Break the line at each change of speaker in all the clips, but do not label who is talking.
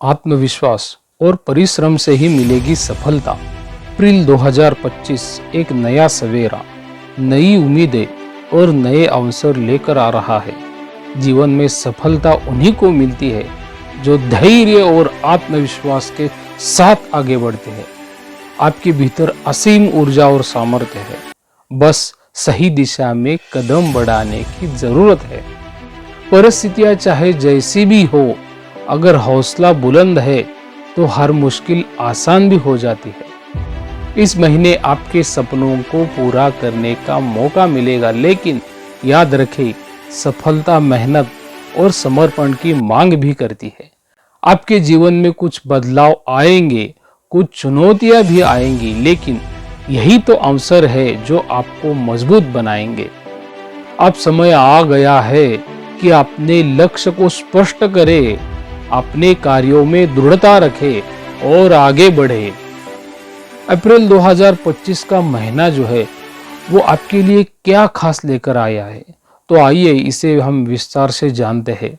आत्मविश्वास और परिश्रम से ही मिलेगी सफलता। अप्रैल 2025 एक नया सवेरा, नई उम्मीदें और नए अवसर लेकर आ रहा है। जीवन में सफलता उन्हीं को मिलती है जो धैर्य और आत्मविश्वास के साथ आगे बढ़ते हैं। आपके भीतर असीम ऊर्जा और सामर्थ्य है, बस सही दिशा में कदम बढ़ाने की जरूरत है। परिस्थितियां चाहे जैसी भी हो, अगर हौसला बुलंद है तो हर मुश्किल आसान भी हो जाती है। इस महीने आपके सपनों को पूरा करने का मौका मिलेगा, लेकिन याद रखें, सफलता मेहनत और समर्पण की मांग भी करती है। आपके जीवन में कुछ बदलाव आएंगे, कुछ चुनौतियां भी आएंगी, लेकिन यही तो अवसर है जो आपको मजबूत बनाएंगे। अब समय आ गया है कि अपने लक्ष्य को स्पष्ट करें, अपने कार्यों में दृढ़ता रखें और आगे बढ़े। अप्रैल 2025 का महीना जो है वो आपके लिए क्या खास लेकर आया है, तो आइए इसे हम विस्तार से जानते हैं।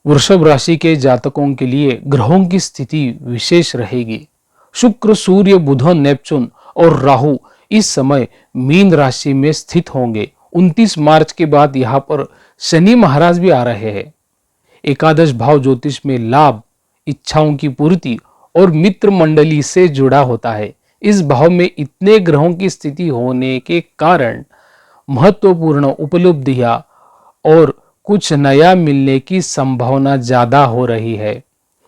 वृषभ राशि के जातकों के लिए ग्रहों की स्थिति विशेष रहेगी। शुक्र, सूर्य, बुध, नेपचून और राहु इस समय मीन राशि में स्थित होंगे। 29 मार्च के बाद यहाँ पर शनि महाराज भी आ रहे हैं। एकादश भाव ज्योतिष में लाभ, इच्छाओं की पूर्ति और मित्र मंडली से जुड़ा होता है। इस भाव में इतने ग्रहों की स्थिति होने के कारण महत्वपूर्ण उपलब्धियां और कुछ नया मिलने की संभावना ज्यादा हो रही है।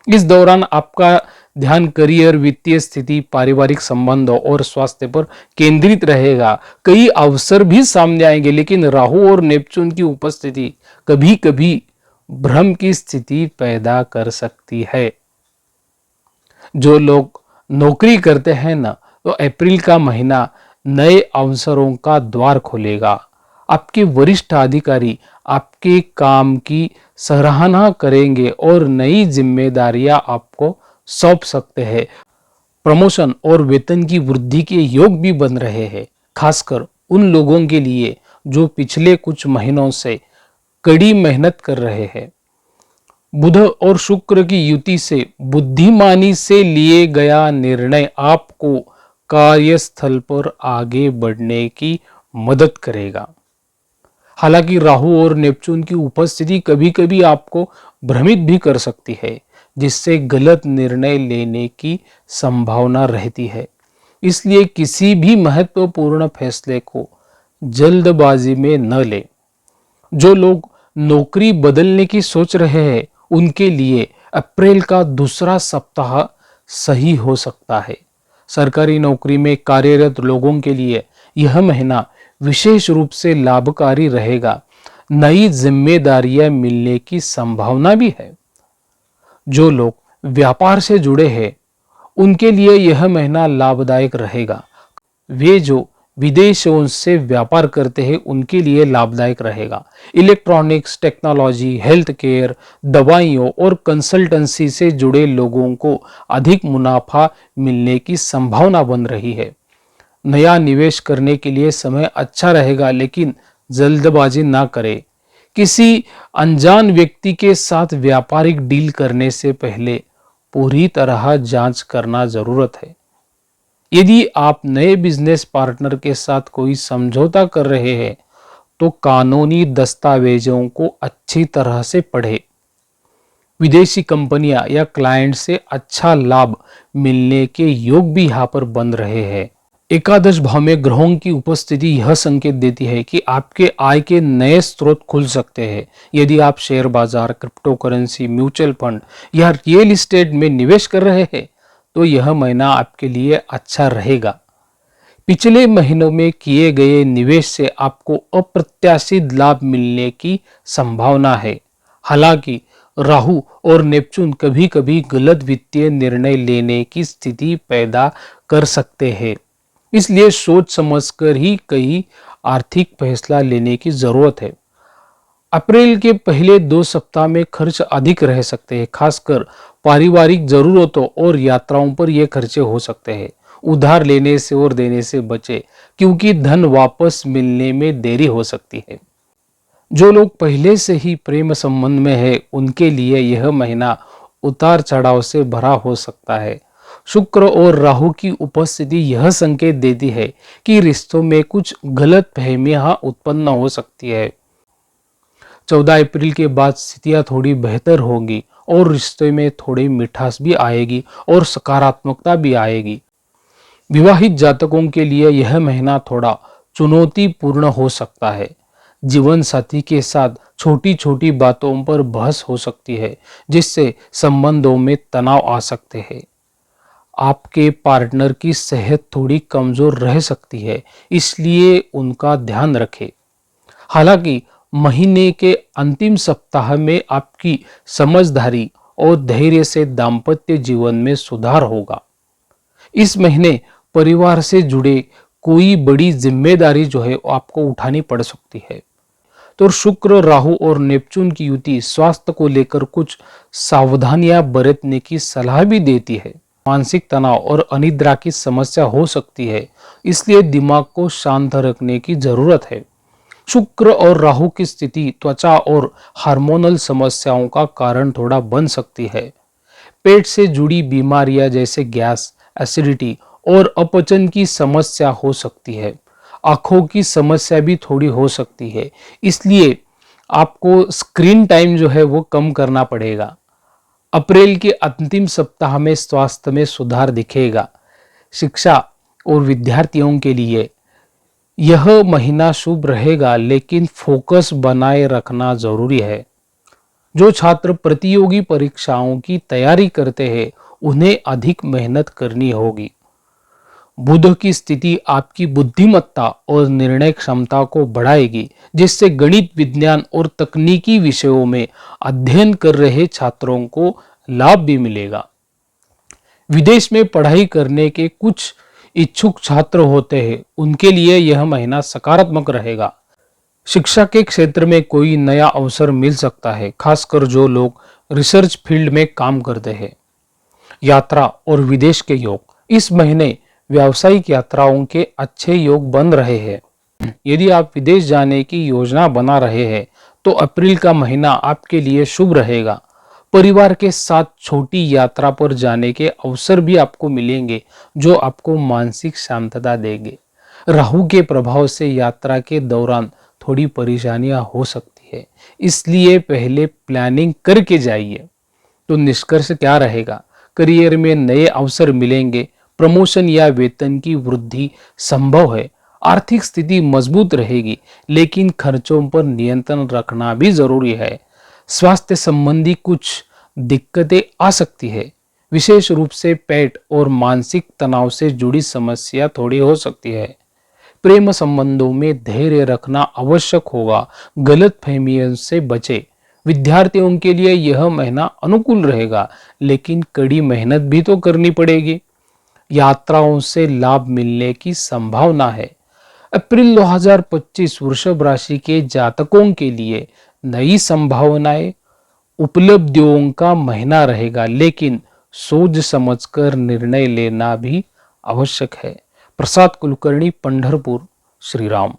इस दौरान आपका ध्यान करियर, वित्तीय स्थिति, पारिवारिक संबंधों और स्वास्थ्य पर केंद्रित रहेगा। कई अवसर भी सामने आएंगे, लेकिन राहु और नेपचून की उपस्थिति कभी कभी भ्रम की स्थिति पैदा कर सकती है। जो लोग नौकरी करते हैं ना, तो अप्रैल का महीना नए अवसरों का द्वार खोलेगा। आपके वरिष्ठ अधिकारी आपके काम की सराहना करेंगे और नई जिम्मेदारियां आपको सौंप सकते हैं। प्रमोशन और वेतन की वृद्धि के योग भी बन रहे हैं, खासकर उन लोगों के लिए जो पिछले कुछ महीनों से कड़ी मेहनत कर रहे हैं। बुध और शुक्र की युति से बुद्धिमानी से लिए गया निर्णय आपको कार्यस्थल पर आगे बढ़ने की मदद करेगा। हालांकि राहु और नेपचून की उपस्थिति कभी कभी आपको भ्रमित भी कर सकती है, जिससे गलत निर्णय लेने की संभावना रहती है। इसलिए किसी भी महत्वपूर्ण फैसले को जल्दबाजी में न लें। जो लोग नौकरी बदलने की सोच रहे हैं, उनके लिए अप्रैल का दूसरा सप्ताह सही हो सकता है। सरकारी नौकरी में कार्यरत लोगों के लिए यह महीना विशेष रूप से लाभकारी रहेगा। नई जिम्मेदारियां मिलने की संभावना भी है। जो लोग व्यापार से जुड़े हैं, उनके लिए यह महीना लाभदायक रहेगा। वे जो विदेशों से व्यापार करते हैं, उनके लिए लाभदायक रहेगा। इलेक्ट्रॉनिक्स, टेक्नोलॉजी, हेल्थ केयर, दवाइयों और कंसल्टेंसी से जुड़े लोगों को अधिक मुनाफा मिलने की संभावना बन रही है। नया निवेश करने के लिए समय अच्छा रहेगा, लेकिन जल्दबाजी ना करें। किसी अनजान व्यक्ति के साथ व्यापारिक डील करने से पहले पूरी तरह जांच करना जरूरत है। यदि आप नए बिजनेस पार्टनर के साथ कोई समझौता कर रहे हैं, तो कानूनी दस्तावेजों को अच्छी तरह से पढ़ें। विदेशी कंपनियां या क्लाइंट से अच्छा लाभ मिलने के योग भी यहाँ पर बन रहे हैं। एकादश भाव में ग्रहों की उपस्थिति यह संकेत देती है कि आपके आय के नए स्रोत खुल सकते हैं। यदि आप शेयर बाजार, क्रिप्टो करेंसी, म्यूचुअल फंड या रियल एस्टेट में निवेश कर रहे हैं, तो यह महीना आपके लिए अच्छा रहेगा। पिछले महीनों में किए गए निवेश से आपको अप्रत्याशित लाभ मिलने की संभावना है। हालांकि राहु और नेपचून कभी कभी गलत वित्तीय निर्णय लेने की स्थिति पैदा कर सकते हैं। इसलिए सोच समझकर ही कई आर्थिक फैसला लेने की जरूरत है। अप्रैल के पहले 2 सप्ताह में खर्च अधिक रह सकते हैं, खासकर पारिवारिक जरूरतों और यात्राओं पर यह खर्चे हो सकते हैं। उधार लेने से और देने से बचे, क्योंकि धन वापस मिलने में देरी हो सकती है। जो लोग पहले से ही प्रेम संबंध में है, उनके लिए यह महीना उतार चढ़ाव से भरा हो सकता है। शुक्र और राहु की उपस्थिति यह संकेत देती है कि रिश्तों में कुछ गलत फहमियां उत्पन्न हो सकती है। 14 अप्रैल के बाद स्थितियां थोड़ी बेहतर होंगी और रिश्ते में थोड़ी मिठास भी आएगी और सकारात्मकता भी आएगी। विवाहित जातकों के लिए यह महीना थोड़ा चुनौतीपूर्ण हो सकता है। जीवन साथी के साथ छोटी छोटी बातों पर बहस हो सकती है, जिससे संबंधों में तनाव आ सकते हैं। आपके पार्टनर की सेहत थोड़ी कमजोर रह सकती है, इसलिए उनका ध्यान रखें। हालांकि महीने के अंतिम सप्ताह में आपकी समझदारी और धैर्य से दाम्पत्य जीवन में सुधार होगा। इस महीने परिवार से जुड़े कोई बड़ी जिम्मेदारी जो है आपको उठानी पड़ सकती है। तो शुक्र, राहु और नेपच्यून की युति स्वास्थ्य को लेकर कुछ सावधानियां बरतने की सलाह भी देती है। मानसिक तनाव और अनिद्रा की समस्या हो सकती है, इसलिए दिमाग को शांत रखने की जरूरत है। शुक्र और राहु की स्थिति त्वचा और हार्मोनल समस्याओं का कारण थोड़ा बन सकती है। पेट से जुड़ी बीमारियां जैसे गैस, एसिडिटी और अपचन की समस्या हो सकती है। आंखों की समस्या भी थोड़ी हो सकती है, इसलिए आपको स्क्रीन टाइम जो है वो कम करना पड़ेगा। अप्रैल के अंतिम सप्ताह में स्वास्थ्य में सुधार दिखेगा। शिक्षा और विद्यार्थियों के लिए यह महीना शुभ रहेगा, लेकिन फोकस बनाए रखना जरूरी है। जो छात्र प्रतियोगी परीक्षाओं की तैयारी करते हैं, उन्हें अधिक मेहनत करनी होगी। बुध की स्थिति आपकी बुद्धिमत्ता और निर्णय क्षमता को बढ़ाएगी, जिससे गणित, विज्ञान और तकनीकी विषयों में अध्ययन कर रहे छात्रों को लाभ भी मिलेगा। विदेश में पढ़ाई करने के कुछ इच्छुक छात्र होते हैं, उनके लिए यह महीना सकारात्मक रहेगा। शिक्षा के क्षेत्र में कोई नया अवसर मिल सकता है, खासकर जो लोग रिसर्च फील्ड में काम करते हैं। यात्रा और विदेश के योग, इस महीने व्यावसायिक यात्राओं के अच्छे योग बन रहे हैं। यदि आप विदेश जाने की योजना बना रहे हैं, तो अप्रैल का महीना आपके लिए शुभ रहेगा। परिवार के साथ छोटी यात्रा पर जाने के अवसर भी आपको मिलेंगे, जो आपको मानसिक शांतता देंगे। राहु के प्रभाव से यात्रा के दौरान थोड़ी परेशानियां हो सकती है, इसलिए पहले प्लानिंग करके जाइए। तो निष्कर्ष क्या रहेगा? करियर में नए अवसर मिलेंगे, प्रमोशन या वेतन की वृद्धि संभव है। आर्थिक स्थिति मजबूत रहेगी, लेकिन खर्चों पर नियंत्रण रखना भी जरूरी है। स्वास्थ्य संबंधी कुछ दिक्कतें आ सकती है, विशेष रूप से पेट और मानसिक तनाव से जुड़ी समस्या थोड़ी हो सकती है। प्रेम संबंधों में धैर्य रखना आवश्यक होगा, गलत फहमियों से बचे। विद्यार्थियों के लिए यह महीना अनुकूल रहेगा, लेकिन कड़ी मेहनत भी तो करनी पड़ेगी। यात्राओं से लाभ मिलने की संभावना है। अप्रैल 2025 वृषभ राशि के जातकों के लिए नई संभावनाएं, उपलब्धियों का महीना रहेगा, लेकिन सोच समझकर निर्णय लेना भी आवश्यक है। प्रसाद कुलकर्णी, पंढरपुर, श्री राम।